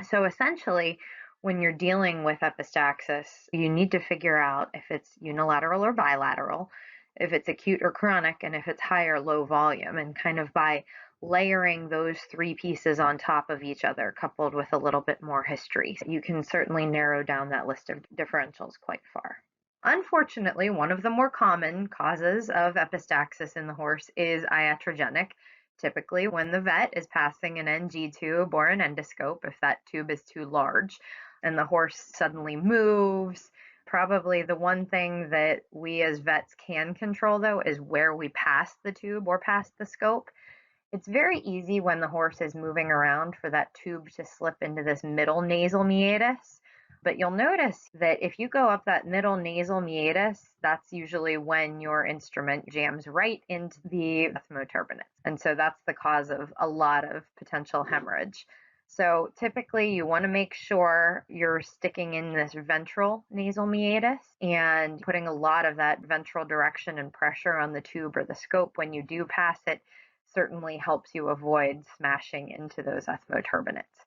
So essentially, when you're dealing with epistaxis, you need to figure out if it's unilateral or bilateral, if it's acute or chronic, and if it's high or low volume. And kind of by layering those three pieces on top of each other, coupled with a little bit more history, you can certainly narrow down that list of differentials quite far. Unfortunately, one of the more common causes of epistaxis in the horse is iatrogenic. Typically, when the vet is passing an NG tube or an endoscope, if that tube is too large and the horse suddenly moves. Probably the one thing that we as vets can control, though, is where we pass the tube or pass the scope. It's very easy when the horse is moving around for that tube to slip into this middle nasal meatus. But you'll notice that if you go up that middle nasal meatus, that's usually when your instrument jams right into the ethmoturbinates. And so that's the cause of a lot of potential hemorrhage. So typically you want to make sure you're sticking in this ventral nasal meatus and putting a lot of that ventral direction and pressure on the tube or the scope when you do pass it certainly helps you avoid smashing into those ethmoturbinates.